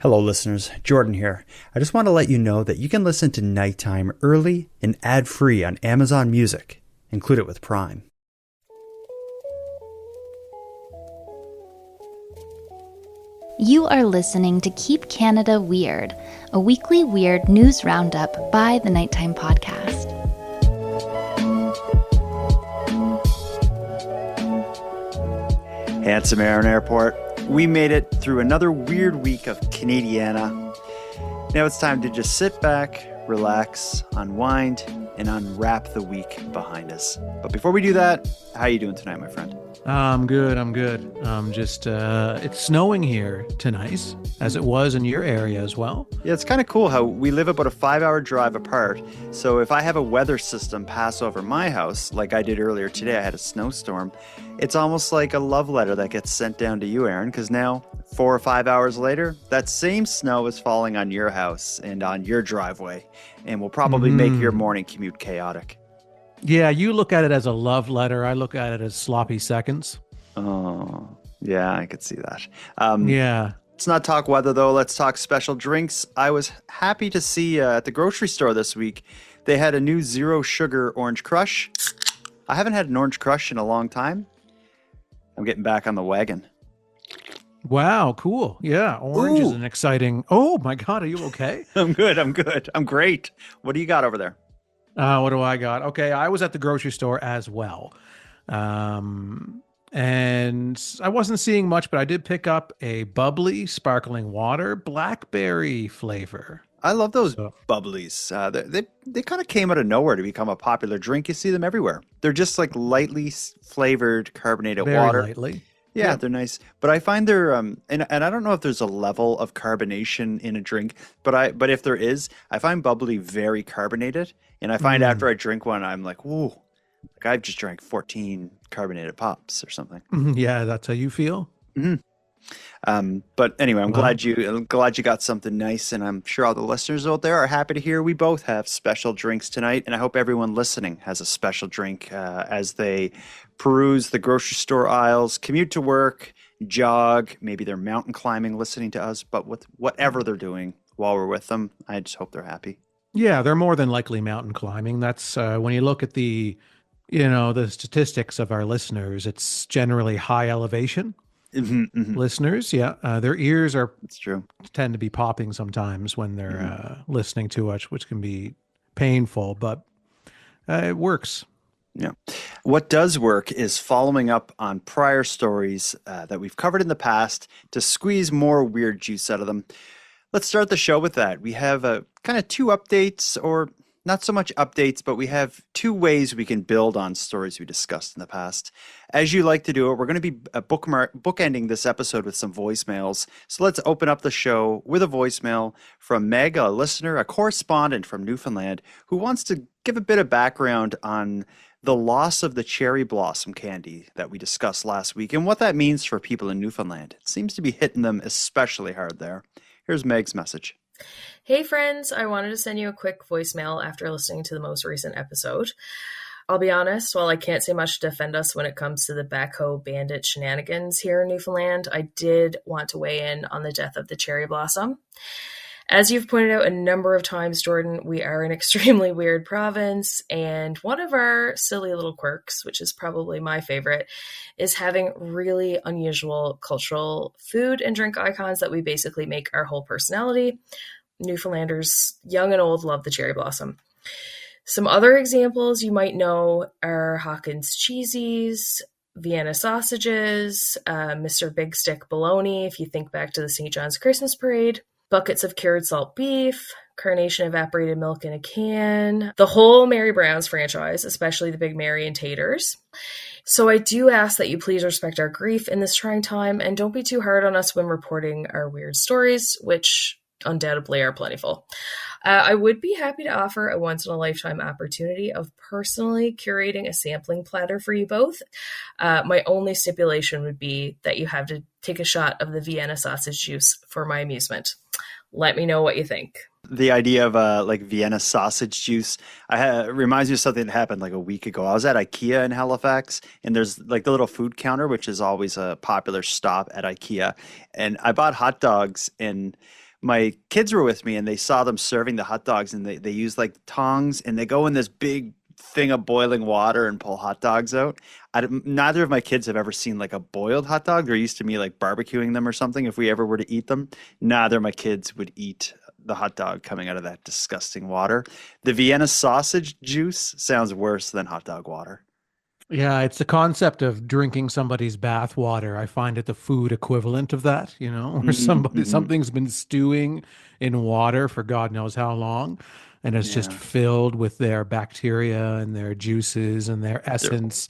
Hello, listeners. Jordan here. I just want to let you know that you can listen to Nighttime early and ad-free on Amazon Music. Include it with Prime. You are listening to Keep Canada Weird, a weekly weird news roundup by the Nighttime Podcast. Handsome Aaron Airport. We made it through another weird week of Canadiana. Now it's time to just sit back, relax, unwind, and unwrap the week behind us. But before we do that, how are you doing tonight, my friend? I'm good. It's snowing here tonight, as it was in your area as well. Yeah, it's kind of cool how we live about a 5-hour drive apart. So if I have a weather system pass over my house, like I did earlier today, I had a snowstorm. It's almost like a love letter that gets sent down to you, Aaron, because now 4 or 5 hours later, that same snow is falling on your house and on your driveway, and will probably make your morning commute chaotic. Yeah, you look at it as a love letter. I look at it as sloppy seconds. Oh, yeah, I could see that. Yeah. Let's not talk weather, though. Let's talk special drinks. I was happy to see at the grocery store this week, they had a new zero sugar orange crush. I haven't had an orange crush in a long time. I'm getting back on the wagon. Wow, cool. Yeah, orange is an exciting... Oh, my God, are you okay? I'm good. I'm great. What do you got over there? What do I got? Okay, I was at the grocery store as well. And I wasn't seeing much, but I did pick up a bubbly sparkling water blackberry flavor. I love those bubblies. They kind of came out of nowhere to become a popular drink. You see them everywhere. They're just like lightly flavored carbonated water. Very lightly. Yeah, they're nice. But I find they're and I don't know if there's a level of carbonation in a drink, but if there is, I find bubbly very carbonated. And I find after I drink one, I'm like, whoa, like I've just drank 14 carbonated pops or something. Yeah, that's how you feel. But anyway, I'm glad you got something nice, and I'm sure all the listeners out there are happy to hear we both have special drinks tonight, and I hope everyone listening has a special drink as they peruse the grocery store aisles, commute to work, jog, maybe they're mountain climbing, listening to us, but with whatever they're doing while we're with them, I just hope they're happy. Yeah, they're more than likely mountain climbing. That's when you look at the statistics of our listeners, it's generally high elevation. Listeners, their ears That's true. tend to be popping sometimes when they're listening to us, which can be painful, but it works. Yeah. What does work is following up on prior stories that we've covered in the past to squeeze more weird juice out of them. Let's start the show with that. We have kind of two updates, or not so much updates, but we have two ways we can build on stories we discussed in the past. As you like to do it, we're going to be bookending this episode with some voicemails. So let's open up the show with a voicemail from Meg, a listener, a correspondent from Newfoundland, who wants to give a bit of background on the loss of the cherry blossom candy that we discussed last week and what that means for people in Newfoundland. It seems to be hitting them especially hard there. Here's Meg's message. Hey friends, I wanted to send you a quick voicemail after listening to the most recent episode. I'll be honest, while I can't say much to defend us when it comes to the backhoe bandit shenanigans here in Newfoundland, I did want to weigh in on the death of the cherry blossom. As you've pointed out a number of times, Jordan, we are an extremely weird province, and one of our silly little quirks, which is probably my favorite, is having really unusual cultural food and drink icons that we basically make our whole personality. Newfoundlanders, young and old, love the cherry blossom. Some other examples you might know are Hawkins cheesies, Vienna sausages, Mr. Big Stick bologna, if you think back to the St. John's Christmas Parade, buckets of cured salt beef, Carnation evaporated milk in a can, the whole Mary Brown's franchise, especially the Big Mary and taters. So I do ask that you please respect our grief in this trying time and don't be too hard on us when reporting our weird stories, which undoubtedly are plentiful. I would be happy to offer a once-in-a-lifetime opportunity of personally curating a sampling platter for you both. My only stipulation would be that you have to take a shot of the Vienna sausage juice for my amusement. Let me know what you think. The idea of like Vienna sausage juice reminds me of something that happened like a week ago. I was at IKEA in Halifax, and there's like the little food counter, which is always a popular stop at IKEA. And I bought hot dogs, and my kids were with me and they saw them serving the hot dogs, and they use like tongs, and they go in this big thing of boiling water and pull hot dogs out. Neither of my kids have ever seen like a boiled hot dog. They're used to me like barbecuing them or something if we ever were to eat them. Neither of my kids would eat the hot dog coming out of that disgusting water. The Vienna sausage juice sounds worse than hot dog water. Yeah, it's the concept of drinking somebody's bath water. I find it the food equivalent of that, you know, where something's been stewing in water for God knows how long, and it's just filled with their bacteria and their juices and their essence.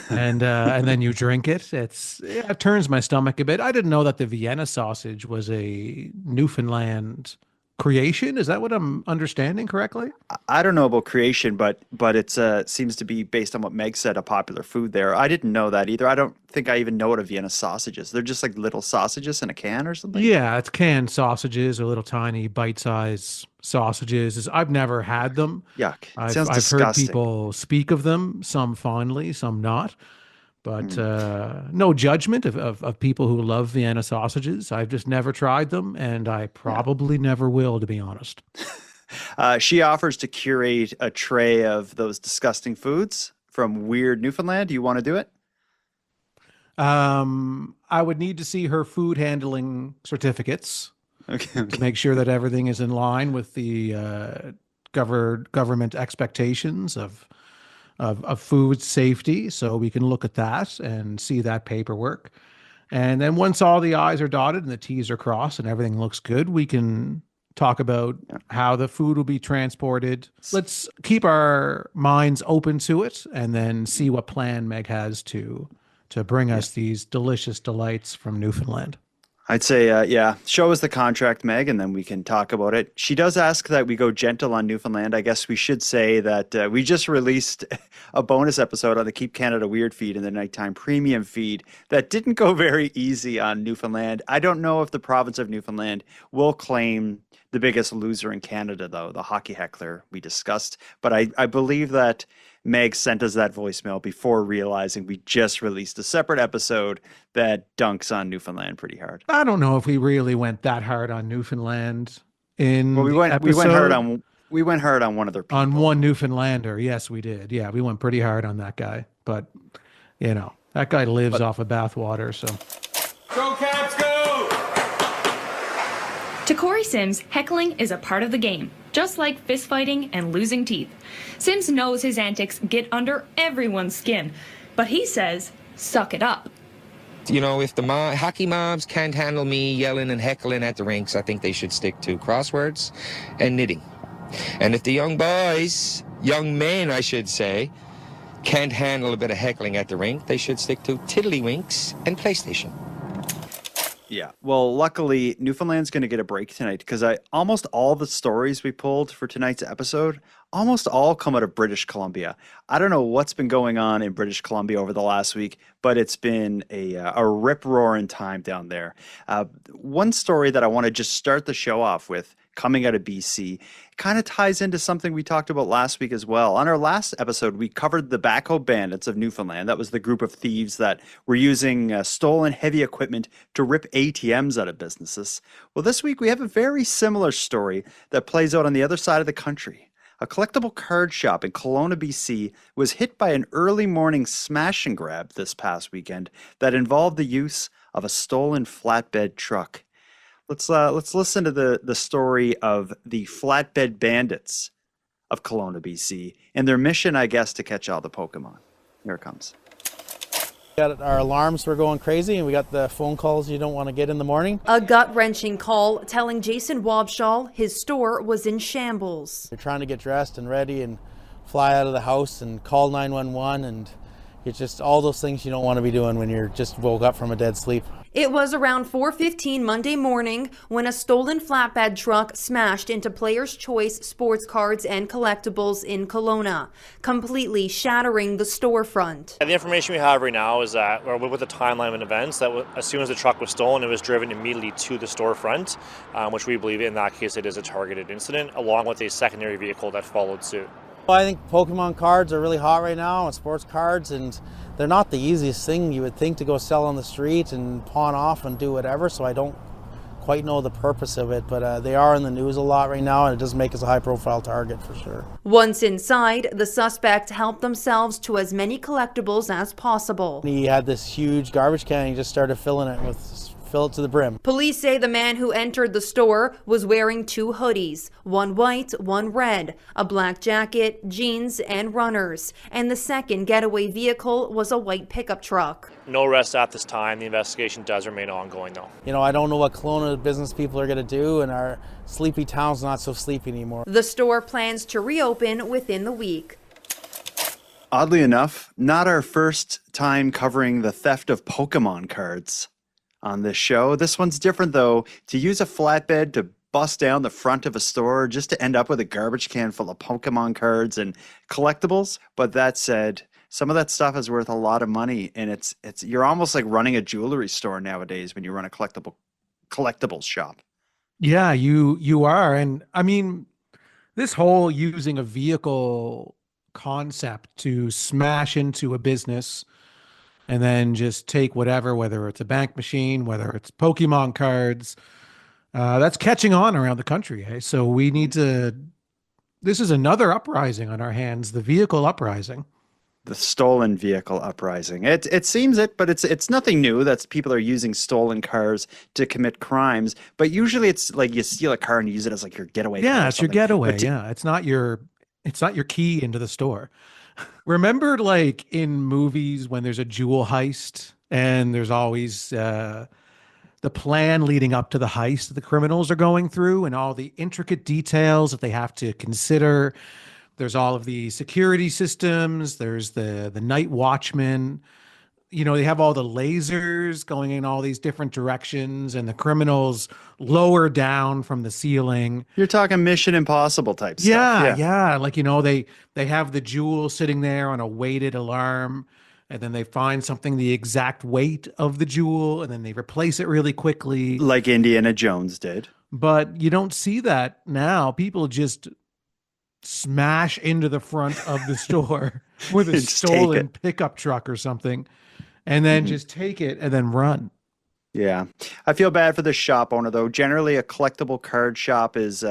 And then you drink it. It turns my stomach a bit. I didn't know that the Vienna sausage was a Newfoundland creation. Is that what I'm understanding correctly? I don't know about creation, but it's seems to be, based on what Meg said, a popular food there. I didn't know that either. I don't think I even know what a Vienna sausage is. They're just like little sausages in a can or something. Yeah, it's canned sausages or little tiny bite-sized sausages. I've never had them. Yuck. I've Disgusting. heard people speak of them, some fondly, some not. But no judgment of people who love Vienna sausages. I've just never tried them, and I probably never will, to be honest. She offers to curate a tray of those disgusting foods from Weird Newfoundland. Do you want to do it? I would need to see her food handling certificates to make sure that everything is in line with the government expectations of food safety, so we can look at that and see that paperwork. And then once all the I's are dotted and the T's are crossed and everything looks good, we can talk about how the food will be transported. Let's keep our minds open to it and then see what plan Meg has to bring us these delicious delights from Newfoundland. I'd say, show us the contract, Meg, and then we can talk about it. She does ask that we go gentle on Newfoundland. I guess we should say that we just released a bonus episode on the Keep Canada Weird feed and the Nighttime Premium feed that didn't go very easy on Newfoundland. I don't know if the province of Newfoundland will claim the biggest loser in Canada, though, the hockey heckler we discussed. But I believe that Meg sent us that voicemail before realizing we just released a separate episode that dunks on Newfoundland pretty hard. I don't know if we really went that hard on Newfoundland in we went hard on one of their people. On one Newfoundlander. Yes, we did. Yeah, we went pretty hard on that guy. But, you know, that guy lives off of bathwater, so. Go Caps, go! To Corey Sims, heckling is a part of the game, just like fistfighting and losing teeth. Sims knows his antics get under everyone's skin, but he says, suck it up. You know, if the hockey mobs can't handle me yelling and heckling at the rinks, I think they should stick to crosswords and knitting. And if the young men, I should say, can't handle a bit of heckling at the rink, they should stick to tiddlywinks and PlayStation. Yeah. Well, luckily, Newfoundland's going to get a break tonight because almost all the stories we pulled for tonight's episode almost all come out of British Columbia. I don't know what's been going on in British Columbia over the last week, but it's been a rip-roaring time down there. One story that I want to just start the show off with, coming out of BC, kind of ties into something we talked about last week as well. On our last episode, we covered the backhoe bandits of Newfoundland. That was the group of thieves that were using stolen heavy equipment to rip ATMs out of businesses. Well, this week we have a very similar story that plays out on the other side of the country. A collectible card shop in Kelowna, BC was hit by an early morning smash and grab this past weekend that involved the use of a stolen flatbed truck. Let's listen to the story of the flatbed bandits of Kelowna, BC, and their mission, I guess, to catch all the Pokemon. Here it comes. Our alarms were going crazy, and we got the phone calls you don't want to get in the morning. A gut-wrenching call telling Jason Wobschall his store was in shambles. You're trying to get dressed and ready and fly out of the house and call 911, and it's just all those things you don't want to be doing when you're just woke up from a dead sleep. It was around 4:15 Monday morning when a stolen flatbed truck smashed into Player's Choice sports cards and collectibles in Kelowna, completely shattering the storefront. The information we have right now is that, or with the timeline of events, that as soon as the truck was stolen, it was driven immediately to the storefront, which we believe in that case it is a targeted incident, along with a secondary vehicle that followed suit. Well, I think Pokemon cards are really hot right now, and sports cards, and they're not the easiest thing you would think to go sell on the street and pawn off and do whatever, so I don't quite know the purpose of it, but they are in the news a lot right now, and it does make us a high-profile target for sure. Once inside, the suspect helped themselves to as many collectibles as possible. He had this huge garbage can, and he just started filling it to the brim. Police say the man who entered the store was wearing 2 hoodies, one white, one red, a black jacket, jeans, and runners. And the second getaway vehicle was a white pickup truck. No arrests at this time. The investigation does remain ongoing, though. You know, I don't know what Kelowna business people are going to do, and our sleepy town's not so sleepy anymore. The store plans to reopen within the week. Oddly enough, not our first time covering the theft of Pokemon cards on this show. This one's different, though. To use a flatbed to bust down the front of a store just to end up with a garbage can full of Pokemon cards and collectibles. But that said, some of that stuff is worth a lot of money, and it's you're almost like running a jewelry store nowadays when you run a collectibles shop. Yeah, you are. And I mean, this whole using a vehicle concept to smash into a business and then just take whatever, whether it's a bank machine, whether it's Pokemon cards, that's catching on around the country. Eh? So we need to, this is another uprising on our hands, the vehicle uprising. The stolen vehicle uprising. It seems it, but it's nothing new. That's people are using stolen cars to commit crimes. But usually it's like you steal a car and you use it as like your getaway. Yeah, it's your getaway. But yeah, it's not your key into the store. Remember, like in movies when there's a jewel heist and there's always the plan leading up to the heist that the criminals are going through and all the intricate details that they have to consider. There's all of the security systems. There's the night watchman. You know, they have all the lasers going in all these different directions and the criminals lower down from the ceiling. You're talking Mission Impossible type stuff. Yeah. Like, you know, they have the jewel sitting there on a weighted alarm, and then they find something the exact weight of the jewel, and then they replace it really quickly. Like Indiana Jones did. But you don't see that now. People just smash into the front of the store with a stolen pickup truck or something, and then just take it and then run. Yeah. I feel bad for the shop owner, though. Generally, a collectible card shop is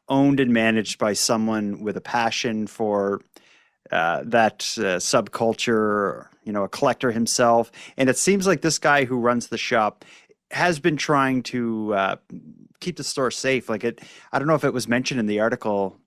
owned and managed by someone with a passion for that subculture, you know, a collector himself. And it seems like this guy who runs the shop has been trying to keep the store safe. Like I don't know if it was mentioned in the article,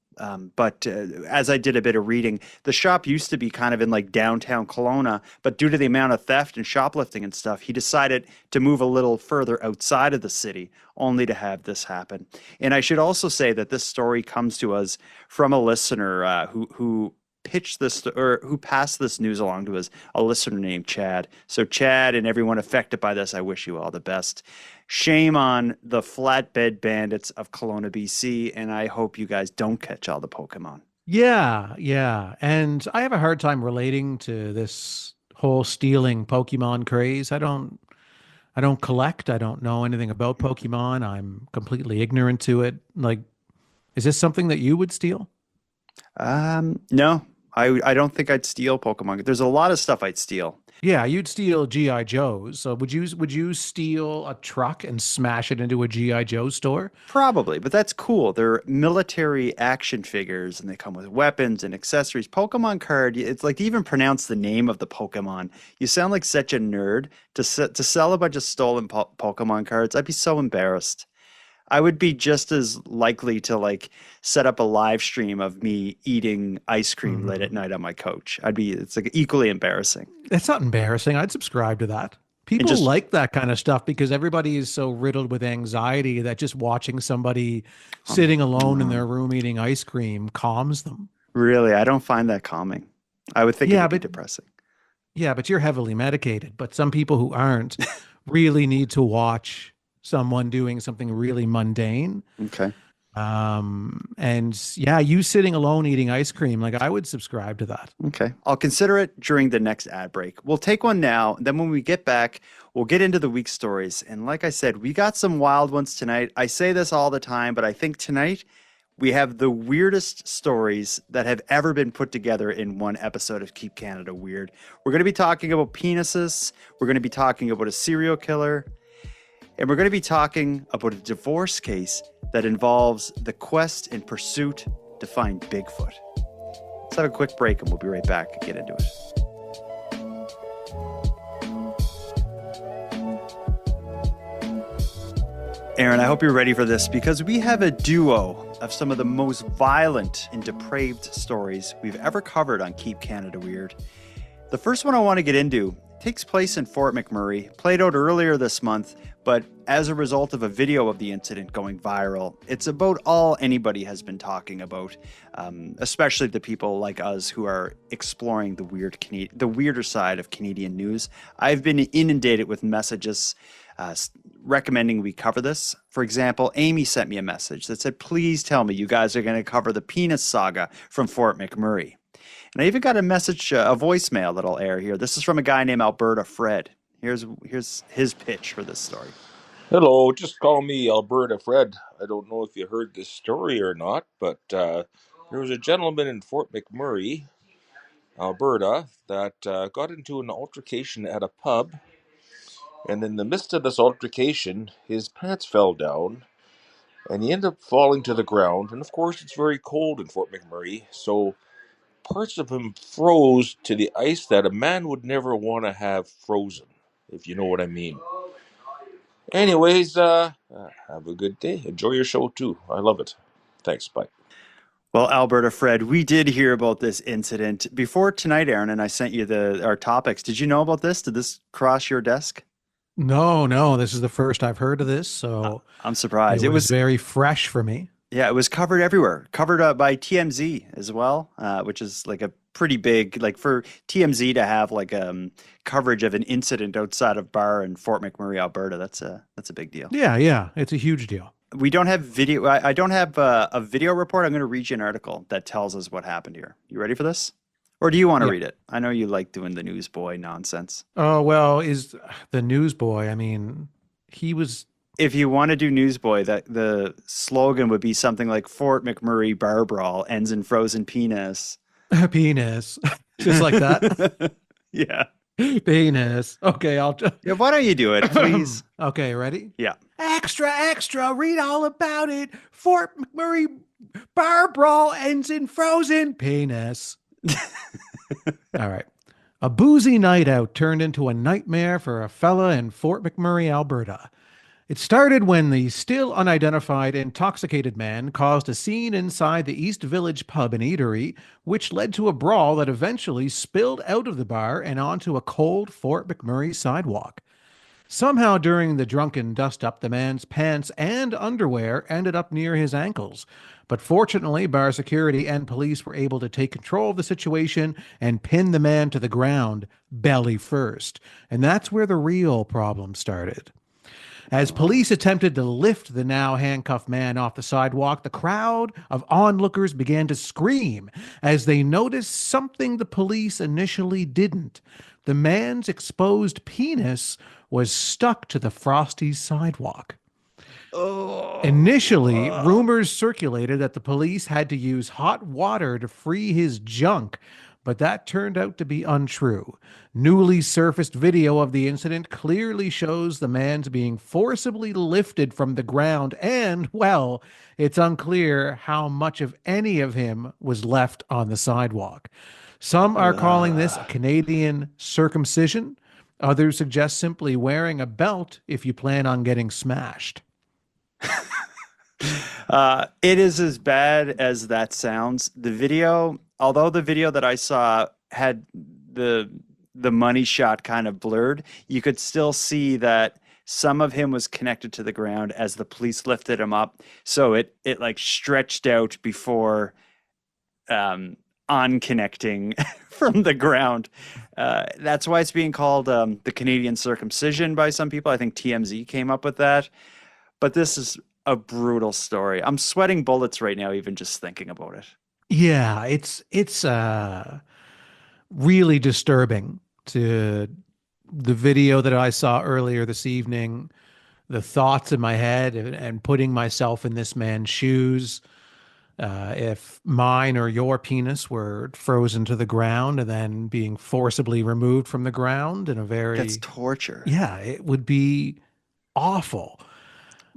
but as I did a bit of reading, the shop used to be kind of in like downtown Kelowna, but due to the amount of theft and shoplifting and stuff, he decided to move a little further outside of the city, only to have this happen. And I should also say that this story comes to us from a listener who pitched this, or who passed this news along to us, a listener named Chad. So Chad and everyone affected by this, I wish you all the best. Shame on the flatbed bandits of Kelowna, BC, and I hope you guys don't catch all the Pokemon. Yeah. And I have a hard time relating to this whole stealing Pokemon craze. I don't collect. I don't know anything about Pokemon. I'm completely ignorant to it. Like, is this something that you would steal? No, I don't think I'd steal Pokemon. There's a lot of stuff I'd steal. Yeah, you'd steal G.I. Joes. So would you steal a truck and smash it into a G.I. Joe store? Probably, but that's cool. They're military action figures, and they come with weapons and accessories. Pokemon card, it's like to even pronounce the name of the Pokemon. You sound like such a nerd. To sell a bunch of stolen Pokemon cards, I'd be so embarrassed. I would be just as likely to like set up a live stream of me eating ice cream late at night on my couch. It's like equally embarrassing. It's not embarrassing. I'd subscribe to that. People like that kind of stuff because everybody is so riddled with anxiety that just watching somebody sitting alone in their room eating ice cream calms them. Really? I don't find that calming. I would think it'd be depressing. Yeah, but you're heavily medicated. But some people who aren't really need to watch someone doing something really mundane. Okay. And yeah, you sitting alone eating ice cream, like I would subscribe to that. Okay. I'll consider it during the next ad break. We'll take one now. Then when we get back, we'll get into the week's stories. And like I said, we got some wild ones tonight. I say this all the time, but I think tonight we have the weirdest stories that have ever been put together in one episode of Keep Canada Weird. We're going to be talking about penises. We're going to be talking about a serial killer. And we're going to be talking about a divorce case that involves the quest and pursuit to find Bigfoot. Let's have a quick break and we'll be right back and get into it. Aaron, I hope you're ready for this because we have a duo of some of the most violent and depraved stories we've ever covered on Keep Canada Weird. The first one I want to get into takes place in Fort McMurray, played out earlier this month, but as a result of a video of the incident going viral, it's about all anybody has been talking about, especially the people like us who are exploring the weirder side of Canadian news. I've been inundated with messages recommending we cover this. For example, Amy sent me a message that said, please tell me you guys are going to cover the penis saga from Fort McMurray. And I even got a message, a voicemail that I'll air here. This is from a guy named Alberta Fred. Here's his pitch for this story. Hello, just call me Alberta Fred. I don't know if you heard this story or not, but there was a gentleman in Fort McMurray, Alberta, that got into an altercation at a pub. And in the midst of this altercation, his pants fell down, and he ended up falling to the ground. And of course, it's very cold in Fort McMurray, so parts of him froze to the ice that a man would never want to have frozen, if you know what I mean. Anyways, have a good day. Enjoy your show, too. I love it. Thanks. Bye. Well, Alberta Fred, we did hear about this incident before tonight, Aaron, and I sent you our topics. Did you know about this? Did this cross your desk? No, this is the first I've heard of this, so I'm surprised. It was very fresh for me. Yeah, it was covered everywhere, covered by TMZ as well, which is like a pretty big, like for TMZ to have like coverage of an incident outside of bar in Fort McMurray, Alberta. That's a big deal. Yeah, it's a huge deal. We don't have video. I don't have a video report. I'm going to read you an article that tells us what happened here. You ready for this? Or do you want to read it? I know you like doing the newsboy nonsense. Oh, well, is the newsboy, I mean, he was... If you want to do newsboy, that the slogan would be something like Fort McMurray bar brawl ends in frozen penis. Penis. Just like that? Yeah. Penis. Okay, I'll... Yeah, why don't you do it, please? Okay, ready? Yeah. Extra, read all about it. Fort McMurray bar brawl ends in frozen penis. All right. A boozy night out turned into a nightmare for a fella in Fort McMurray, Alberta. It started when the still unidentified intoxicated man caused a scene inside the East Village pub and eatery, which led to a brawl that eventually spilled out of the bar and onto a cold Fort McMurray sidewalk. Somehow during the drunken dust-up, the man's pants and underwear ended up near his ankles. But fortunately, bar security and police were able to take control of the situation and pin the man to the ground, belly first. And that's where the real problem started. As police attempted to lift the now handcuffed man off the sidewalk, the crowd of onlookers began to scream as they noticed something the police initially didn't. The man's exposed penis was stuck to the frosty sidewalk. Initially, rumors circulated that the police had to use hot water to free his junk, but that turned out to be untrue. Newly surfaced video of the incident clearly shows the man's being forcibly lifted from the ground, and, well, it's unclear how much of any of him was left on the sidewalk. Some are calling this a Canadian circumcision. Others suggest simply wearing a belt if you plan on getting smashed. It is as bad as that sounds. The video, although the video that I saw had the money shot kind of blurred, you could still see that some of him was connected to the ground as the police lifted him up. So it like stretched out before unconnecting from the ground. That's why it's being called the Canadian circumcision by some people. I think TMZ came up with that. But this is a brutal story. I'm sweating bullets right now, even just thinking about it. Yeah, it's really disturbing. To the video that I saw earlier this evening, the thoughts in my head and putting myself in this man's shoes. If mine or your penis were frozen to the ground and then being forcibly removed from the ground in a very... That's torture. Yeah, it would be awful.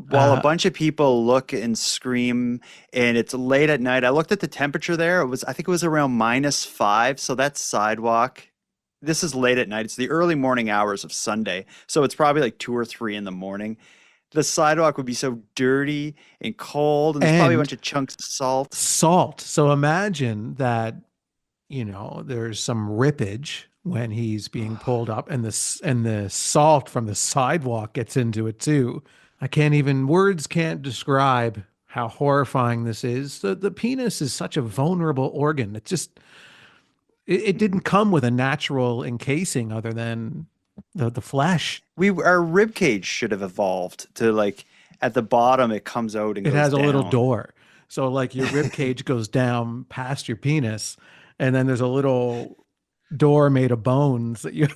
While a bunch of people look and scream, and it's late at night. I looked at the temperature there. I think it was around -5. So that's sidewalk. This is late at night. It's the early morning hours of Sunday. So it's probably like 2 or 3 in the morning. The sidewalk would be so dirty and cold, and there's probably a bunch of chunks of salt. So imagine that, there's some rippage when he's being pulled up, and the salt from the sidewalk gets into it too. Words can't describe how horrifying this is. The penis is such a vulnerable organ. It didn't come with a natural encasing other than the flesh. Our rib cage should have evolved to, like, at the bottom it comes out and it goes has a little down. door. So like your rib cage goes down past your penis, and then there's a little door made of bones that you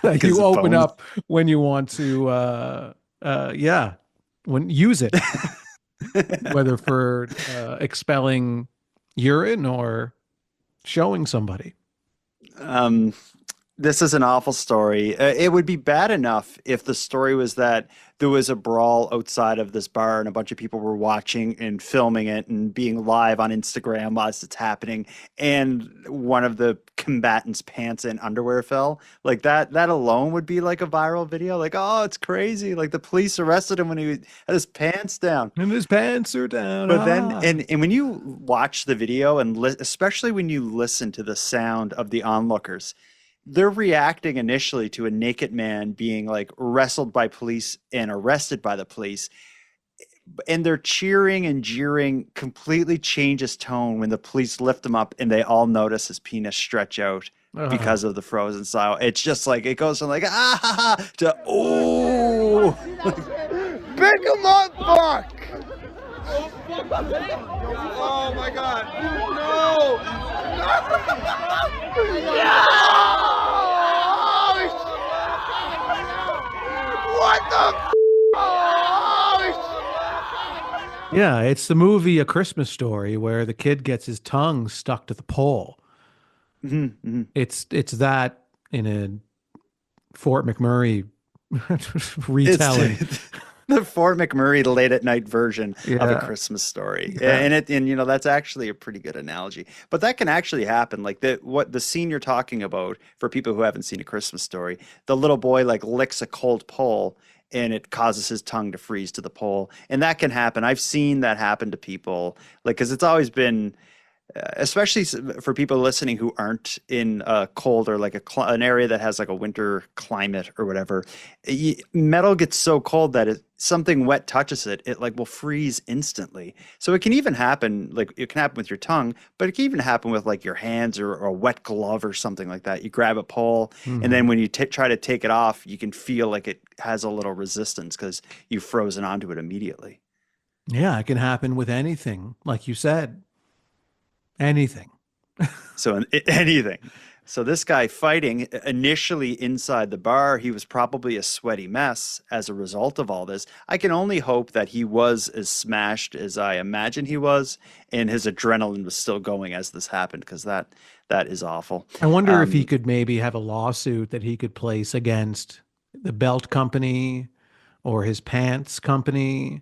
that you open up when you want to use it, whether for expelling urine or showing somebody. This is an awful story. It would be bad enough if the story was that there was a brawl outside of this bar and a bunch of people were watching and filming it and being live on Instagram whilst it's happening, and one of the combatants' pants and underwear fell. Like that alone would be like a viral video. Like, oh, it's crazy. Like the police arrested him when he had his pants down. And his pants are down. But then, and when you watch the video, and especially when you listen to the sound of the onlookers, they're reacting initially to a naked man being like wrestled by police and arrested by the police. And their cheering and jeering completely changes tone when the police lift him up and they all notice his penis stretch out because of the frozen style. It's just like, it goes from like, to, oh, Pick him up, fuck! Oh my god. No! What the Yeah, it's the movie A Christmas Story where the kid gets his tongue stuck to the pole. Mm-hmm. It's that in a Fort McMurray retelling. The Fort McMurray late at night version of A Christmas Story. Yeah. And that's actually a pretty good analogy. But that can actually happen. Like the scene you're talking about, for people who haven't seen A Christmas Story, the little boy like licks a cold pole and it causes his tongue to freeze to the pole. And that can happen. I've seen that happen to people, like, because it's always been, especially for people listening who aren't in a cold or like an area that has like a winter climate or whatever, metal gets so cold that something wet touches it like will freeze instantly. So it can even happen, like it can happen with your tongue, but it can even happen with like your hands or a wet glove or something like that. You grab a pole and then when you try to take it off, you can feel like it has a little resistance because you've frozen onto it immediately. Yeah, it can happen with anything, like you said. Anything. So anything. So this guy fighting initially inside the bar, he was probably a sweaty mess as a result of all this. I can only hope that he was as smashed as I imagine he was, and his adrenaline was still going as this happened, because that is awful. I wonder if he could maybe have a lawsuit that he could place against the belt company or his pants company.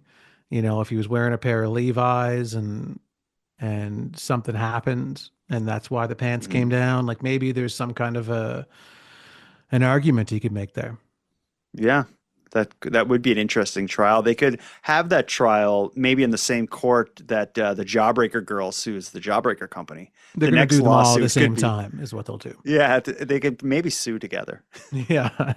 You know, if he was wearing a pair of Levi's and something happened and that's why the pants came down, like maybe there's some kind of an argument he could make there. Yeah, that would be an interesting trial. They could have that trial maybe in the same court that the Jawbreaker girl sues the Jawbreaker company. They're going to do them all at the same time is what they'll do. Yeah, they could maybe sue together. Yeah.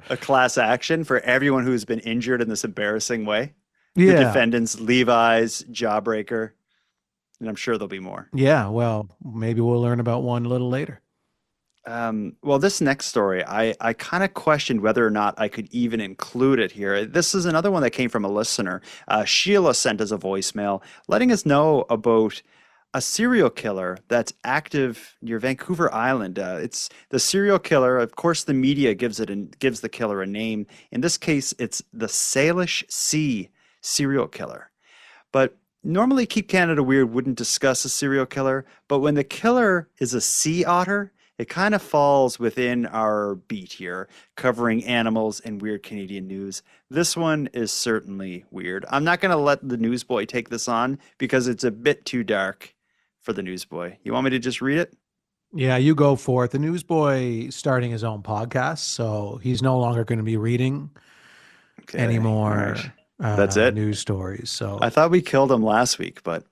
A class action for everyone who's been injured in this embarrassing way. Yeah. The defendants, Levi's, Jawbreaker. And I'm sure there'll be more. Yeah, well, maybe we'll learn about one a little later. Well, this next story, I kind of questioned whether or not I could even include it here. This is another one that came from a listener. Sheila sent us a voicemail letting us know about a serial killer that's active near Vancouver Island. It's the serial killer. Of course, the media gives the killer a name. In this case, it's the Salish Sea serial killer. But normally, Keep Canada Weird wouldn't discuss a serial killer, but when the killer is a sea otter, It kind of falls within our beat here, covering animals and weird Canadian news. This one is certainly weird. I'm not going to let the newsboy take this on because it's a bit too dark for the newsboy. You want me to just read it? Yeah, you go for it. The newsboy starting his own podcast, so he's no longer going to be reading any more That's it. news stories. So I thought we killed him last week, but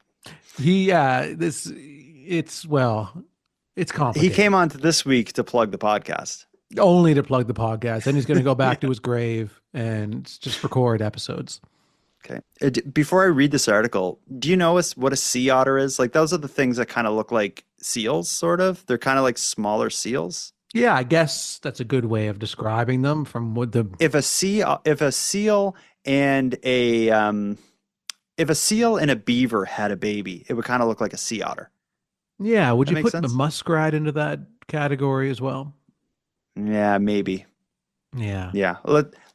it's complicated. he came on to this week to plug the podcast. Only to plug the podcast. Then he's going to go back to his grave and just record episodes. Okay. Before I read this article, do you know what a sea otter is? Like, those are the things that kind of look like seals, sort of. They're kind of like smaller seals. Yeah, I guess that's a good way of describing them. From what the if a seal and a beaver had a baby, it would kind of look like a sea otter. Yeah, would That you makes put sense? the muskrat into that category as well? Yeah, maybe. Yeah. Yeah.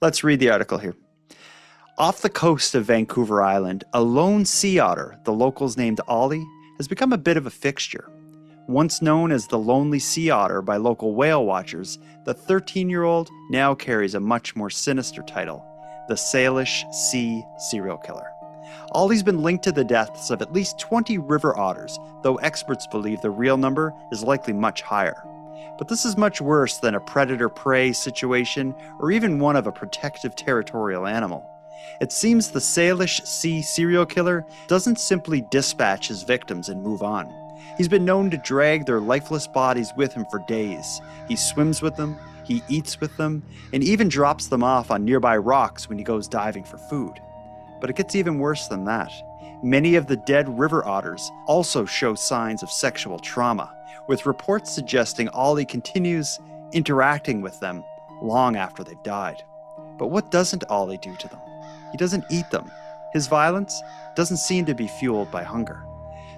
Let's read the article here. Off the coast of Vancouver Island, a lone sea otter, the locals named Ollie, has become a bit of a fixture. Once known as the lonely sea otter by local whale watchers, the 13-year-old now carries a much more sinister title, the Salish sea serial killer. Ollie's been linked to the deaths of at least 20 river otters, though experts believe the real number is likely much higher. But this is much worse than a predator-prey situation or even one of a protective territorial animal. It seems the Salish sea serial killer doesn't simply dispatch his victims and move on. He's been known to drag their lifeless bodies with him for days. He swims with them, he eats with them, and even drops them off on nearby rocks when he goes diving for food. But it gets even worse than that. Many of the dead river otters also show signs of sexual trauma, with reports suggesting Ollie continues interacting with them long after they've died. But what doesn't Ollie do to them? He doesn't eat them. His violence doesn't seem to be fueled by hunger.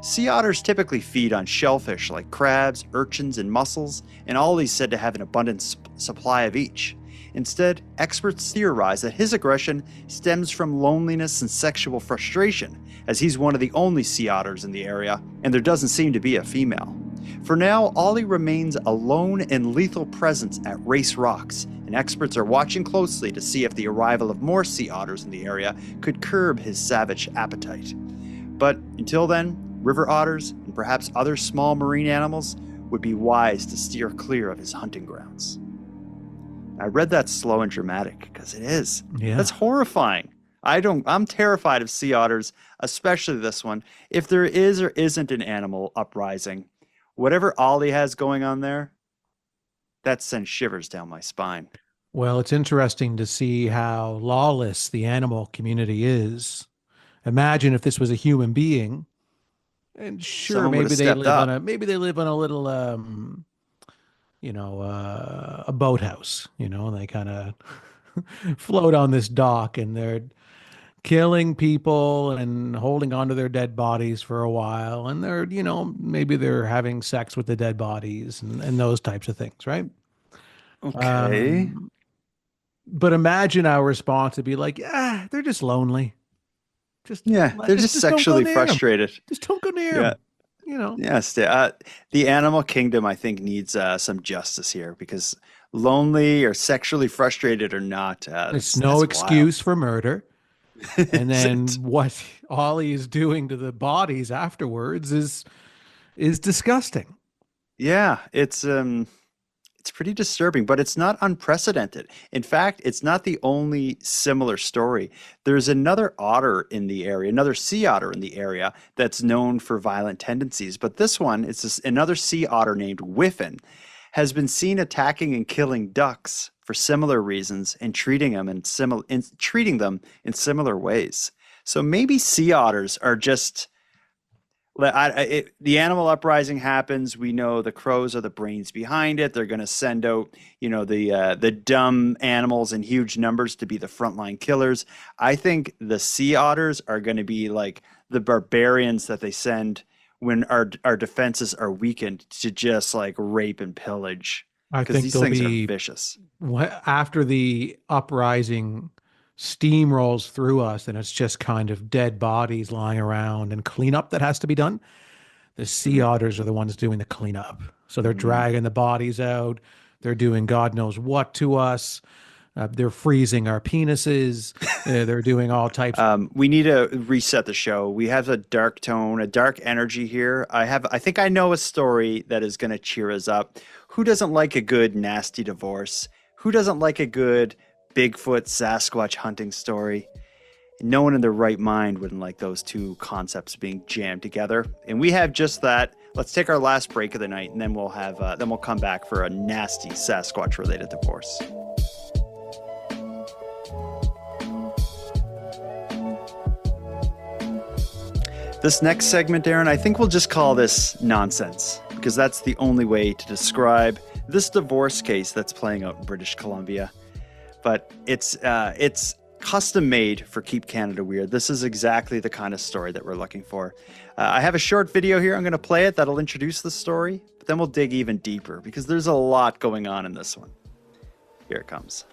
Sea otters typically feed on shellfish like crabs, urchins, and mussels, and Ollie's said to have an abundant supply of each. Instead, experts theorize that his aggression stems from loneliness and sexual frustration, as he's one of the only sea otters in the area, and there doesn't seem to be a female. For now, Ollie remains a lone and lethal presence at Race Rocks, and experts are watching closely to see if the arrival of more sea otters in the area could curb his savage appetite. But until then, river otters and perhaps other small marine animals would be wise to steer clear of his hunting grounds. I read that slow and dramatic because it is. Yeah. That's horrifying. I'm terrified of sea otters, especially this one. If there is or isn't an animal uprising, whatever Ollie has going on there, that sends shivers down my spine. Well, it's interesting to see how lawless the animal community is. Imagine if this was a human being, and sure, Someone maybe would've they stepped live up. on a little, a boathouse, and they kind of float on this dock, and they're killing people and holding onto their dead bodies for a while, and they're, maybe they're having sex with the dead bodies and those types of things, right? Okay. But imagine our response would be like, yeah, they're just lonely. They're just don't go sexually near 'em. frustrated. Just don't go near Yeah. them. Yes, the animal kingdom, I think, needs some justice here because lonely or sexually frustrated or not, It's no excuse for murder. And then what Ollie is doing to the bodies afterwards is disgusting. Yeah, it's pretty disturbing, but it's not unprecedented. In fact, it's not the only similar story. There's another otter in the area, another sea otter in the area that's known for violent tendencies. But this one, another sea otter named Whiffin, has been seen attacking and killing ducks for similar reasons and treating them in similar ways. So maybe sea otters are just. The animal uprising happens. We know the crows are the brains behind it. They're going to send out, the dumb animals in huge numbers to be the frontline killers. I think the sea otters are going to be like the barbarians that they send when our defenses are weakened to just like rape and pillage. I Because think these they'll things be are vicious. after the uprising steamrolls through us and it's just kind of dead bodies lying around and cleanup that has to be done. The sea otters are the ones doing the cleanup. So they're dragging the bodies out. They're doing God knows what to us. They're freezing our penises. They're doing all types. We need to reset the show. We have a dark tone, a dark energy here. I think I know a story that is going to cheer us up. Who doesn't like a good nasty divorce? Who doesn't like a good Bigfoot Sasquatch hunting story? No one in their right mind wouldn't like those two concepts being jammed together. And we have just that. Let's take our last break of the night, and then we'll come back for a nasty Sasquatch related divorce. This next segment, Aaron, I think we'll just call this nonsense, because that's the only way to describe this divorce case that's playing out in British Columbia. But it's custom made for Keep Canada Weird. This is exactly the kind of story that we're looking for. I have a short video here. I'm going to play it. That'll introduce the story, but then we'll dig even deeper because there's a lot going on in this one. Here it comes.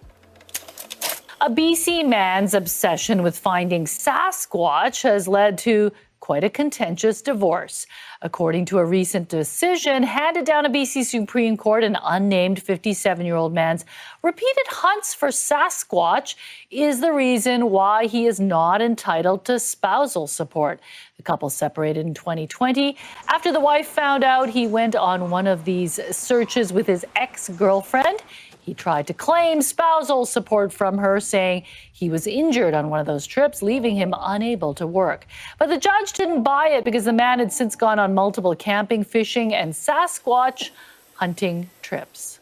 A BC man's obsession with finding Sasquatch has led to quite a contentious divorce. According to a recent decision handed down to BC Supreme Court, an unnamed 57-year-old man's repeated hunts for Sasquatch is the reason why he is not entitled to spousal support. The couple separated in 2020 after the wife found out he went on one of these searches with his ex-girlfriend. He tried to claim spousal support from her, saying he was injured on one of those trips, leaving him unable to work. But the judge didn't buy it because the man had since gone on multiple camping, fishing, and Sasquatch hunting trips.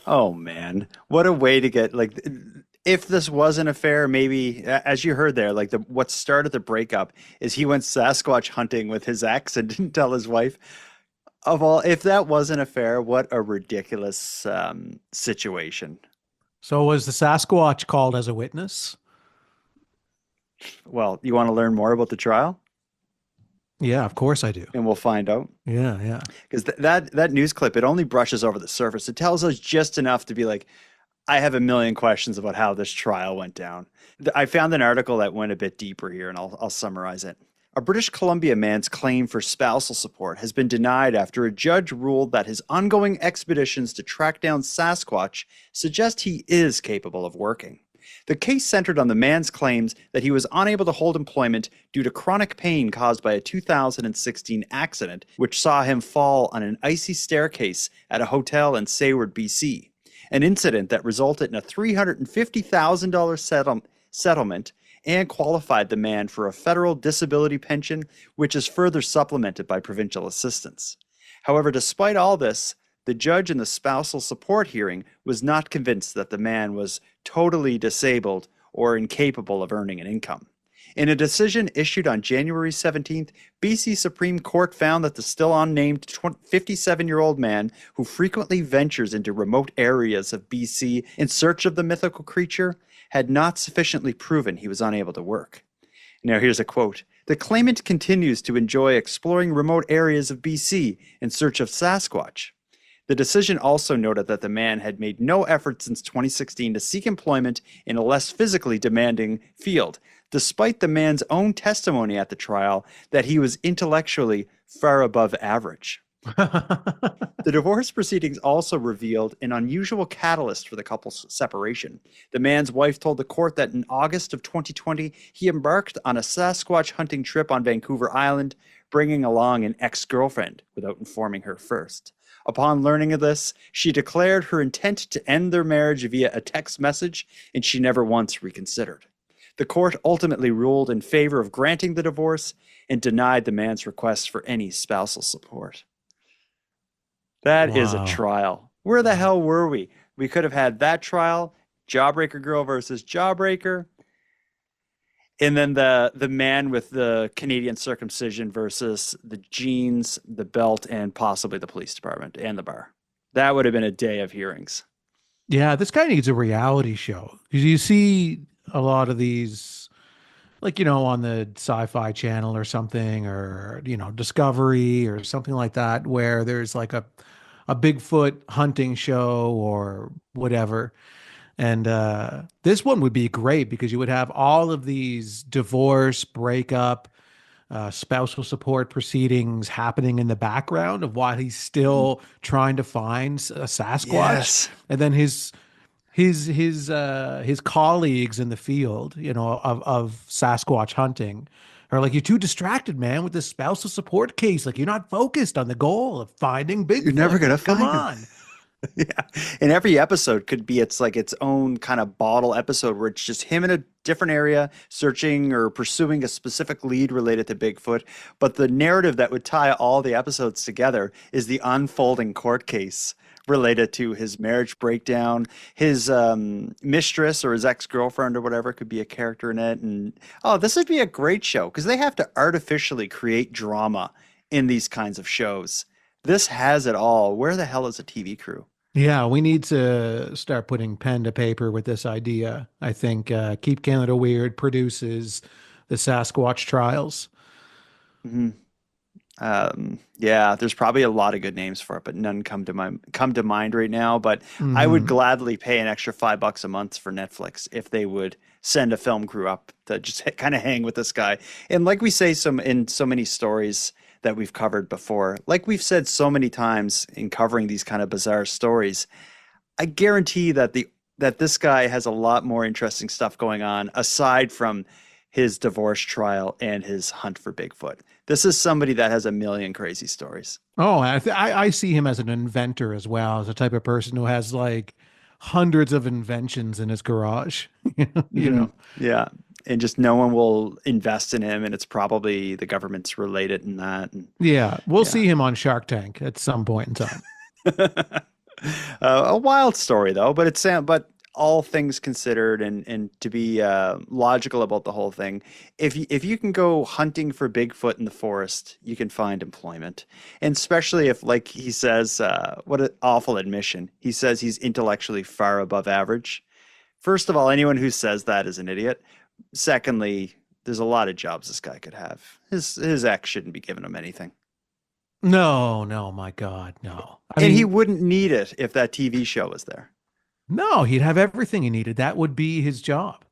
Oh, man. What a way to get, if this was an affair, maybe, as you heard there, what started the breakup is he went Sasquatch hunting with his ex and didn't tell his wife. If that was an affair, what a ridiculous situation. So was the Sasquatch called as a witness? Well, you want to learn more about the trial? Yeah, of course I do. And we'll find out. Yeah. Because that news clip, it only brushes over the surface. It tells us just enough to be like, I have a million questions about how this trial went down. I found an article that went a bit deeper here, and I'll summarize it. A British Columbia man's claim for spousal support has been denied after a judge ruled that his ongoing expeditions to track down Sasquatch suggest he is capable of working. The case centered on the man's claims that he was unable to hold employment due to chronic pain caused by a 2016 accident, which saw him fall on an icy staircase at a hotel in Sayward, BC, an incident that resulted in a $350,000 settlement and qualified the man for a federal disability pension, which is further supplemented by provincial assistance. However, despite all this, the judge in the spousal support hearing was not convinced that the man was totally disabled or incapable of earning an income. In a decision issued on January 17th, BC Supreme Court found that the still unnamed 57-year-old man who frequently ventures into remote areas of BC in search of the mythical creature had not sufficiently proven he was unable to work. Now here's a quote. The claimant continues to enjoy exploring remote areas of BC in search of Sasquatch. The decision also noted that the man had made no effort since 2016 to seek employment in a less physically demanding field, despite the man's own testimony at the trial that he was intellectually far above average. The divorce proceedings also revealed an unusual catalyst for the couple's separation. The man's wife told the court that in August of 2020, he embarked on a Sasquatch hunting trip on Vancouver Island, bringing along an ex-girlfriend without informing her first. Upon learning of this, she declared her intent to end their marriage via a text message, and she never once reconsidered. The court ultimately ruled in favor of granting the divorce and denied the man's request for any spousal support. That is a trial. Where the hell were we? We could have had that trial, Jawbreaker girl versus Jawbreaker, and then the man with the Canadian circumcision versus the jeans, the belt, and possibly the police department and the bar. That would have been a day of hearings. Yeah, this guy needs a reality show. You see a lot of these, on the Sci-Fi Channel or something, or, Discovery or something like that, where there's like a Bigfoot hunting show or whatever. And this one would be great because you would have all of these divorce, breakup, spousal support proceedings happening in the background of while he's still trying to find a Sasquatch. Yes. And then his colleagues in the field, of Sasquatch hunting are like, you're too distracted, man, with this spousal support case. Like, you're not focused on the goal of finding Bigfoot. You're never gonna Come find him. on. Yeah. And every episode could be its own kind of bottle episode where it's just him in a different area searching or pursuing a specific lead related to Bigfoot. But the narrative that would tie all the episodes together is the unfolding court case related to his marriage breakdown. His mistress or his ex-girlfriend or whatever could be a character in it. And this would be a great show because they have to artificially create drama in these kinds of shows. This has it all. Where the hell is a TV crew? Yeah, we need to start putting pen to paper with this idea. I think Keep Canada Weird produces the Sasquatch trials. Mm-hmm. Yeah, there's probably a lot of good names for it, but none come to mind right now. But I would gladly pay an extra $5 a month for Netflix if they would send a film crew up to just kind of hang with this guy. And like we say in so many stories that we've covered before, like we've said so many times in covering these kind of bizarre stories, I guarantee that this guy has a lot more interesting stuff going on aside from his divorce trial and his hunt for Bigfoot. This is somebody that has a million crazy stories. Oh, I see him as an inventor as well, as a type of person who has like hundreds of inventions in his garage. Yeah. And just no one will invest in him, and it's probably the government's related in that. And, we'll see him on Shark Tank at some point in time. A wild story though, but all things considered, and to be logical about the whole thing, if you can go hunting for Bigfoot in the forest, you can find employment. And especially if, like he says, what an awful admission, he says he's intellectually far above average. First of all, anyone who says that is an idiot. Secondly, there's a lot of jobs this guy could have. His ex shouldn't be giving him anything. No, my God, no. I mean, he wouldn't need it if that TV show was there. No, he'd have everything he needed. That would be his job.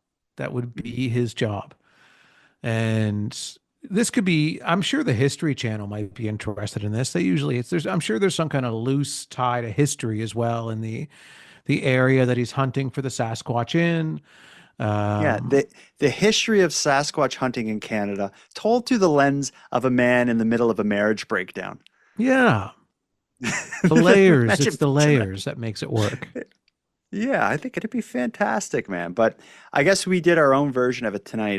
And this could be, I'm sure the History Channel might be interested in this. I'm sure there's some kind of loose tie to history as well in the area that he's hunting for the Sasquatch in. The history of Sasquatch hunting in Canada told through the lens of a man in the middle of a marriage breakdown. Yeah. The layers, it's the layers that makes it work. Yeah, I think it'd be fantastic, man. But I guess we did our own version of it tonight.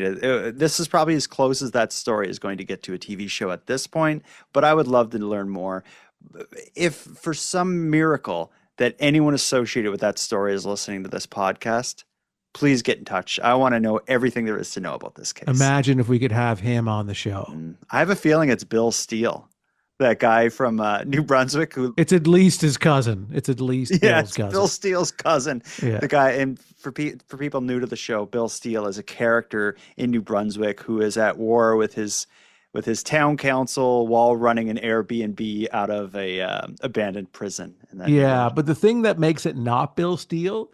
This is probably as close as that story is going to get to a TV show at this point, but I would love to learn more. If for some miracle that anyone associated with that story is listening to this podcast, please get in touch. I want to know everything there is to know about this case. Imagine if we could have him on the show. I have a feeling it's Bill Steele, that guy from New Brunswick. It's at least his cousin. Bill's cousin. Bill Steele's cousin. Yeah. The guy, and for people new to the show, Bill Steele is a character in New Brunswick who is at war with his town council while running an Airbnb out of a abandoned prison. But the thing that makes it not Bill Steele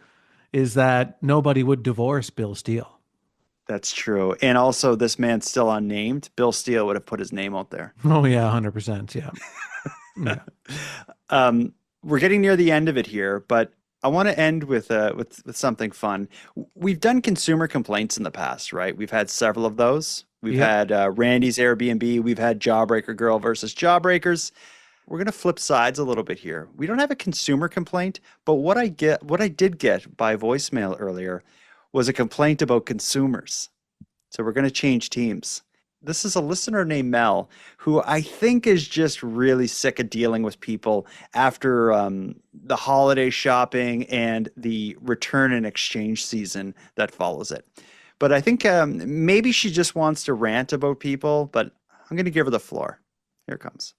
is that nobody would divorce Bill Steele. That's true. And also, this man's still unnamed. Bill Steele would have put his name out there. Oh, yeah, 100%. Yeah. We're getting near the end of it here, but I want to end with something fun. We've done consumer complaints in the past, right? We've had several of those. We've had Randy's Airbnb. We've had Jawbreaker Girl versus Jawbreakers. We're going to flip sides a little bit here. We don't have a consumer complaint, but what I did get by voicemail earlier was a complaint about consumers. So we're going to change teams. This is a listener named Mel, who I think is just really sick of dealing with people after the holiday shopping and the return and exchange season that follows it. But I think maybe she just wants to rant about people, but I'm going to give her the floor. Here it comes.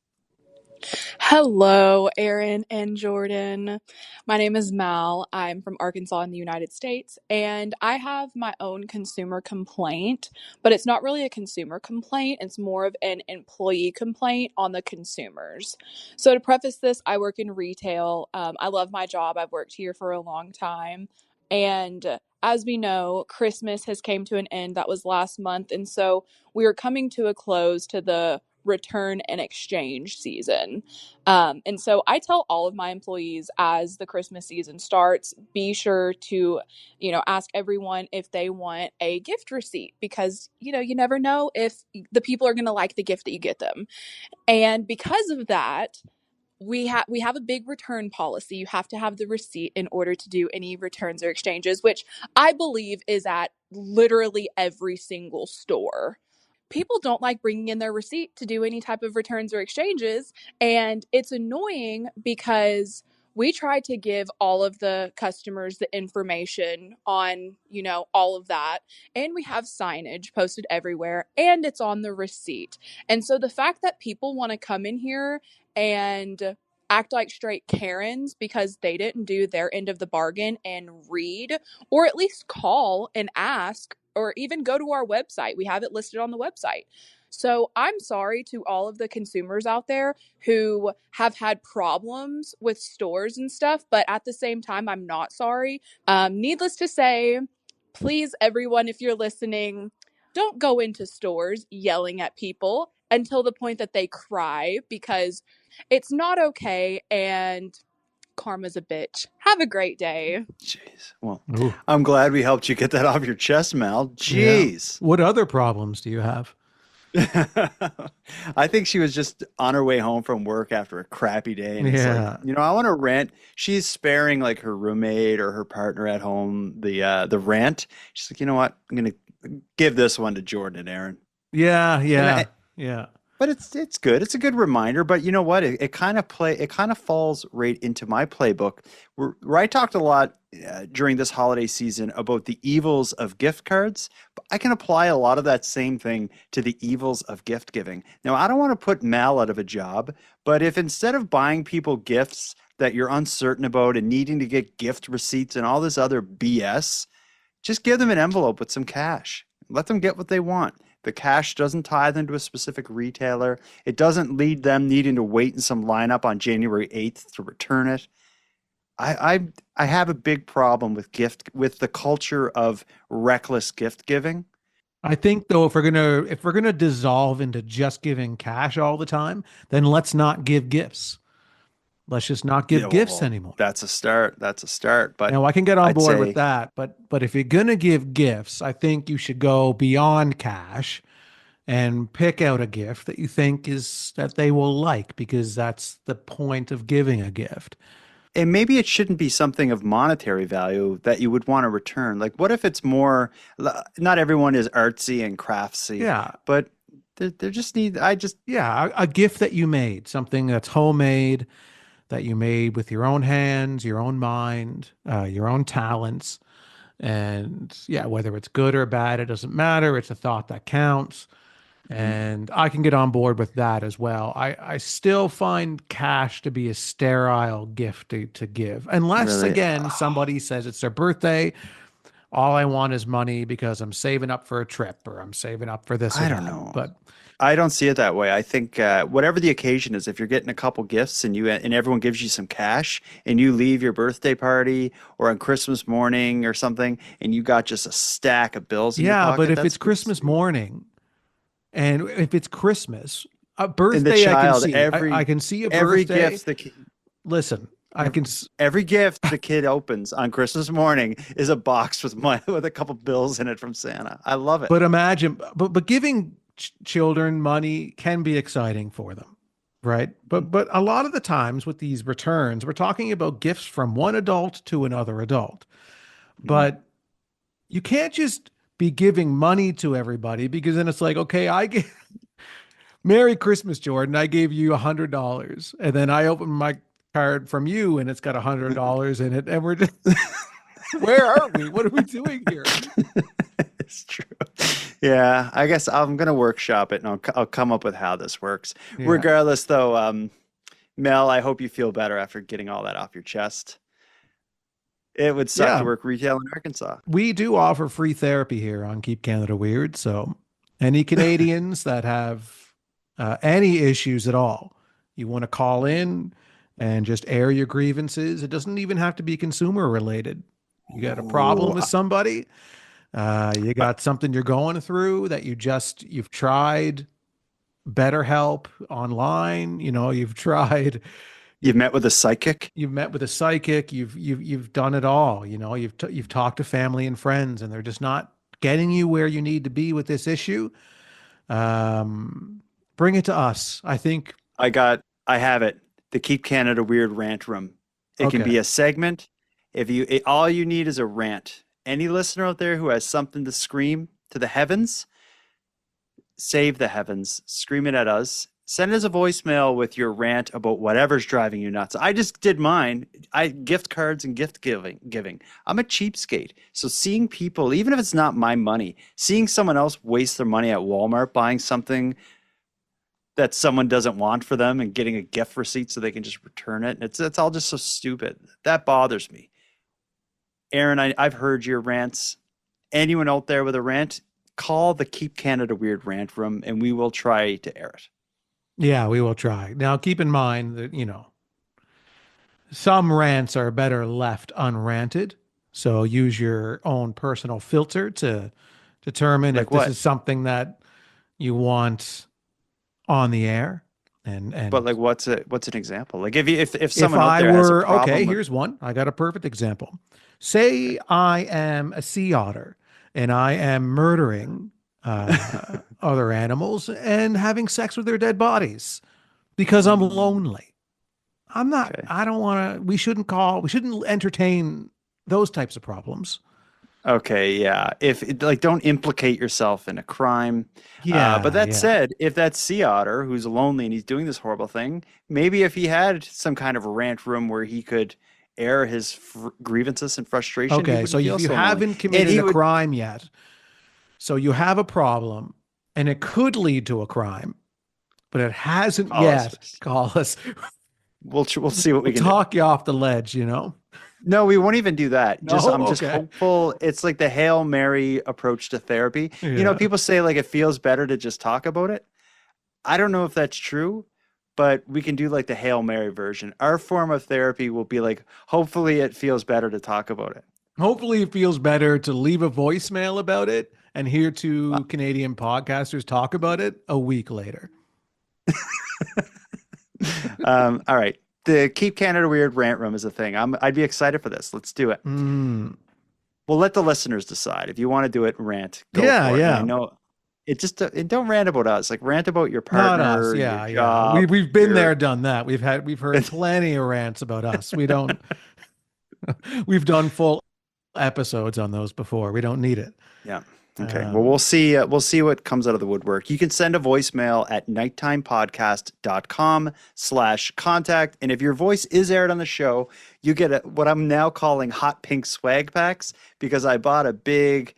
Hello, Aaron and Jordan. My name is Mal. I'm from Arkansas in the United States, and I have my own consumer complaint, but it's not really a consumer complaint. It's more of an employee complaint on the consumers. So to preface this, I work in retail. I love my job. I've worked here for a long time, and as we know, Christmas has came to an end. That was last month. And so we are coming to a close to the return and exchange season. And so I tell all of my employees as the Christmas season starts, be sure to, ask everyone if they want a gift receipt, because, you never know if the people are going to like the gift that you get them. And because of that, we have a big return policy. You have to have the receipt in order to do any returns or exchanges, which I believe is at literally every single store. People don't like bringing in their receipt to do any type of returns or exchanges, and it's annoying because we try to give all of the customers the information on, all of that, and we have signage posted everywhere, and it's on the receipt. And so the fact that people want to come in here and act like straight Karens because they didn't do their end of the bargain and read, or at least call and ask, or even go to our website. We have it listed on the website. So I'm sorry to all of the consumers out there who have had problems with stores and stuff, but at the same time, I'm not sorry. Needless to say, please, everyone, if you're listening, don't go into stores yelling at people until the point that they cry, because it's not okay, and karma's a bitch. Have a great day. Jeez. Well, I'm glad we helped you get that off your chest, Mel. Jeez. Yeah. What other problems do you have? I think she was just on her way home from work after a crappy day. And it's like, I want to rent. She's sparing like her roommate or her partner at home the rent. She's like, you know what? I'm going to give this one to Jordan and Aaron. Yeah. But it's good. It's a good reminder. But you know what? It kind of falls right into my playbook where I talked a lot during this holiday season about the evils of gift cards. But I can apply a lot of that same thing to the evils of gift giving. Now, I don't want to put Mal out of a job, but if instead of buying people gifts that you're uncertain about and needing to get gift receipts and all this other BS, just give them an envelope with some cash. Let them get what they want. The cash doesn't tie them to a specific retailer. It doesn't lead them needing to wait in some lineup on January 8th to return it. I have a big problem with the culture of reckless gift giving. I think though, if we're gonna dissolve into just giving cash all the time, then let's not give gifts. Let's just not give gifts anymore. That's a start. But I can get on board with that. But if you're gonna give gifts, I think you should go beyond cash and pick out a gift that you think that they will like, because that's the point of giving a gift. And maybe it shouldn't be something of monetary value that you would want to return. Like, what if it's more? Not everyone is artsy and craftsy. Yeah, but there just need. A gift that you made, something that's homemade, that you made with your own hands, your own mind, your own talents. And whether it's good or bad, it doesn't matter. It's a thought that counts. And I can get on board with that as well. I still find cash to be a sterile gift to give. Unless, again, somebody says it's their birthday. All I want is money because I'm saving up for a trip, or I'm saving up for this. I don't know. But I don't see it that way. I think whatever the occasion is, if you're getting a couple gifts and everyone gives you some cash and you leave your birthday party or on Christmas morning or something and you got just a stack of bills in your pocket, but if it's Christmas morning and if it's Christmas, a birthday, child, I can see a every birthday. gift Listen, every gift the kid opens on Christmas morning is a box with a couple bills in it from Santa. I love it. But imagine, but giving children money can be exciting for them, right? But a lot of the times with these returns, we're talking about gifts from one adult to another adult. But you can't just be giving money to everybody, because then it's like, okay, Merry Christmas, Jordan. I gave you $100, and then I opened my card from you and it's got $100 in it, and we're just where are we? What are we doing here? It's true. Yeah, I guess I'm gonna workshop it and I'll come up with how this works. Yeah. Regardless, though, Mel, I hope you feel better after getting all that off your chest. It would suck to work retail in Arkansas. We do offer free therapy here on Keep Canada Weird, so any Canadians that have any issues at all, you want to call in and just air your grievances. It doesn't even have to be consumer related. You got a problem Ooh. with somebody. You got something you're going through that you've tried BetterHelp online. You've tried. You've met with a psychic. You've met with a psychic. You've done it all. You've talked to family and friends, and they're just not getting you where you need to be with this issue. Bring it to us. I think I have it. The Keep Canada Weird rant room. It can Okay. be a segment. All you need is a rant. Any listener out there who has something to scream to the heavens, save the heavens, scream it at us. Send us a voicemail with your rant about whatever's driving you nuts. I just did mine. Gift cards and gift giving. I'm a cheapskate. So seeing people, even if it's not my money, seeing someone else waste their money at Walmart buying something that someone doesn't want for them and getting a gift receipt so they can just return it. It's all just so stupid. That bothers me. Aaron, I've heard your rants. Anyone out there with a rant, call the Keep Canada Weird rant room and we will try to air it. Yeah, we will try. Now, keep in mind that, some rants are better left unranted. So use your own personal filter to determine Like if this what? is something that you want on the air. And But like, what's an example? Like if if someone out I there has a were, problem okay, with- here's one. I got a perfect example. Say I am a sea otter and I am murdering other animals and having sex with their dead bodies because I'm lonely. I'm not, Okay. I don't want to, we shouldn't entertain those types of problems. Okay, yeah. Don't implicate yourself in a crime. Yeah. But that yeah. said, if that sea otter who's lonely and he's doing this horrible thing, maybe if he had some kind of a rant room where he could air his grievances and frustration. he Okay. wouldn't So feel if you so haven't lonely. And committed he a would- crime yet, so you have a problem and it could lead to a crime, but it hasn't Call yet. us. Call us. We'll see what we We'll can talk you off the ledge, No, we won't even do that. No? I'm just Okay. hopeful. It's like the Hail Mary approach to therapy. Yeah. People say like it feels better to just talk about it. I don't know if that's true, but we can do like the Hail Mary version. Our form of therapy will be like, hopefully it feels better to talk about it. Hopefully it feels better to leave a voicemail about it and hear two Canadian podcasters talk about it a week later. All right. The Keep Canada Weird rant room is a thing. I'd be excited for this. Let's do it. We'll let the listeners decide. If you want to do it, rant. Go Yeah, for it. yeah. I know it just don't rant about us. Like rant about your Not partner. us. Yeah. your Yeah. job, We've been your- there, done that. We've heard plenty of rants about us. We don't, we've done full episodes on those before. We don't need it. Yeah. Okay. Well, we'll see what comes out of the woodwork. You can send a voicemail at nighttimepodcast.com/contact. And if your voice is aired on the show, you get what I'm now calling hot pink swag packs because I bought a big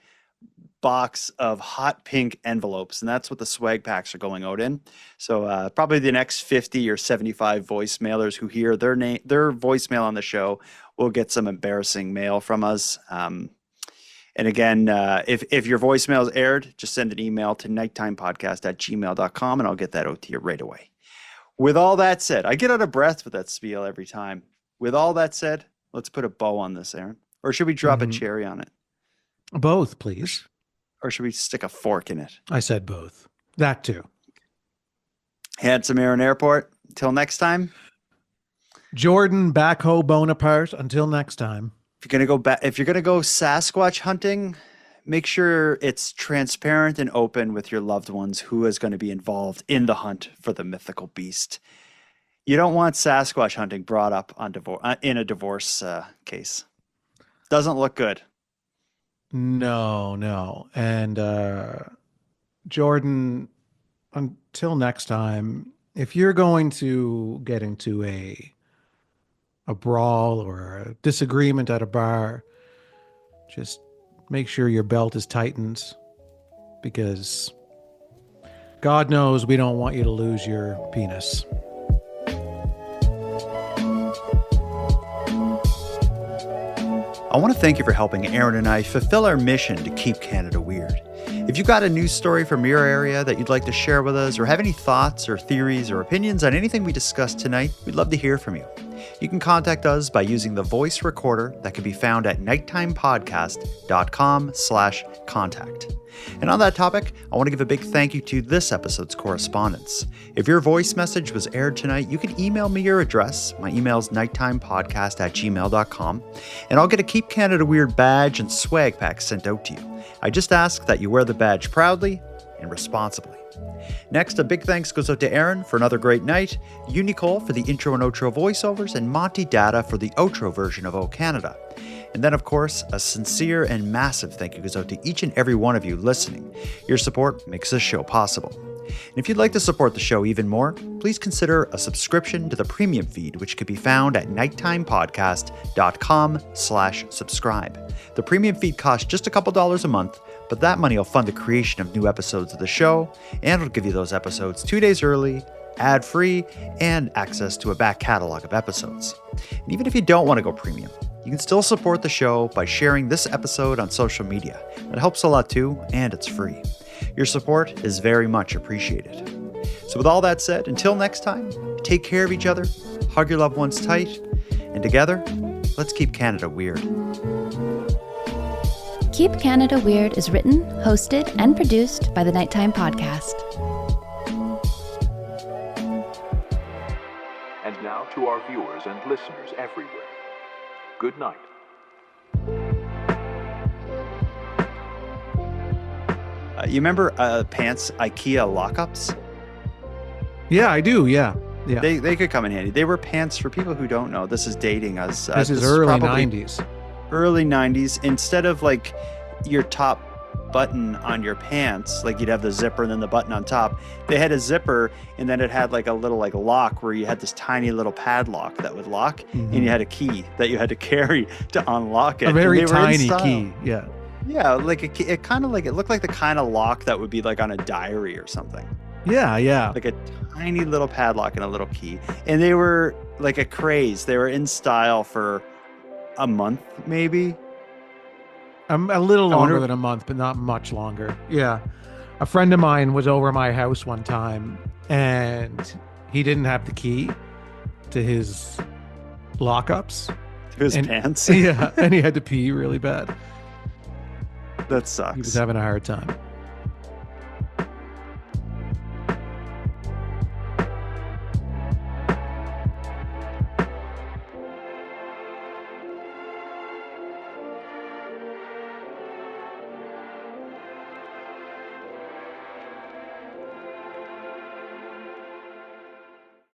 box of hot pink envelopes, and that's what the swag packs are going out in. So probably the next 50 or 75 voicemailers who hear their voicemail on the show will get some embarrassing mail from us. And again, if your voicemail is aired, just send an email to nighttimepodcast@gmail.com and I'll get that out to you right away. With all that said, I get out of breath with that spiel every time. With all that said, let's put a bow on this, Aaron. Or should we drop a cherry on it? Both, please. Or should we stick a fork in it? I said both. That too. Handsome Aaron Airport. Till next time. Jordan Backhoe Bonaparte. Until next time. If you're gonna go Sasquatch hunting, make sure it's transparent and open with your loved ones who is going to be involved in the hunt for the mythical beast. You don't want Sasquatch hunting brought up on in a divorce case. Doesn't look good. No. And Jordan, until next time, if you're going to get into a brawl or a disagreement at a bar, just make sure your belt is tightened, because God knows we don't want you to lose your penis. I want to thank you for helping Aaron and I fulfill our mission to keep Canada weird. If you got a news story from your area that you'd like to share with us, or have any thoughts or theories or opinions on anything we discussed tonight, we'd love to hear from you. You can contact us by using the voice recorder that can be found at nighttimepodcast.com/contact. And on that topic, I want to give a big thank you to this episode's correspondents. If your voice message was aired tonight, you can email me your address. My email is nighttimepodcast@gmail.com, and I'll get a Keep Canada Weird badge and swag pack sent out to you. I just ask that you wear the badge proudly and responsibly. Next, a big thanks goes out to Aaron for another great night, Unicole for the intro and outro voiceovers, and Monty Data for the outro version of O Canada. And then, of course, a sincere and massive thank you goes out to each and every one of you listening. Your support makes this show possible. And if you'd like to support the show even more, please consider a subscription to the premium feed, which can be found at nighttimepodcast.com/subscribe. The premium feed costs just a couple dollars a month, but that money will fund the creation of new episodes of the show, and it'll give you those episodes 2 days early, ad-free, and access to a back catalog of episodes. And even if you don't want to go premium, you can still support the show by sharing this episode on social media. That helps a lot too, and it's free. Your support is very much appreciated. So with all that said, until next time, take care of each other, hug your loved ones tight, and together, let's keep Canada weird. Keep Canada Weird is written, hosted, and produced by the Nighttime Podcast. And now to our viewers and listeners everywhere. Good night. You remember pants IKEA lockups? Yeah, I do. Yeah. They could come in handy. They were pants, for people who don't know. This is dating us. This is early 90s. Early 90s. Instead of like your top button on your pants, like you'd have the zipper and then the button on top, they had a zipper, and then it had like a little like lock where you had this tiny little padlock that would lock, and you had a key that you had to carry to unlock it. A very tiny key. Yeah. Yeah, like it kind of like, it looked like the kind of lock that would be like on a diary or something. Yeah. Like a tiny little padlock and a little key. And they were like a craze. They were in style for a month, maybe. A little longer than a month, but not much longer. Yeah. A friend of mine was over my house one time, and he didn't have the key to his lockups. To his pants? Yeah, and he had to pee really bad. That sucks. He was having a hard time.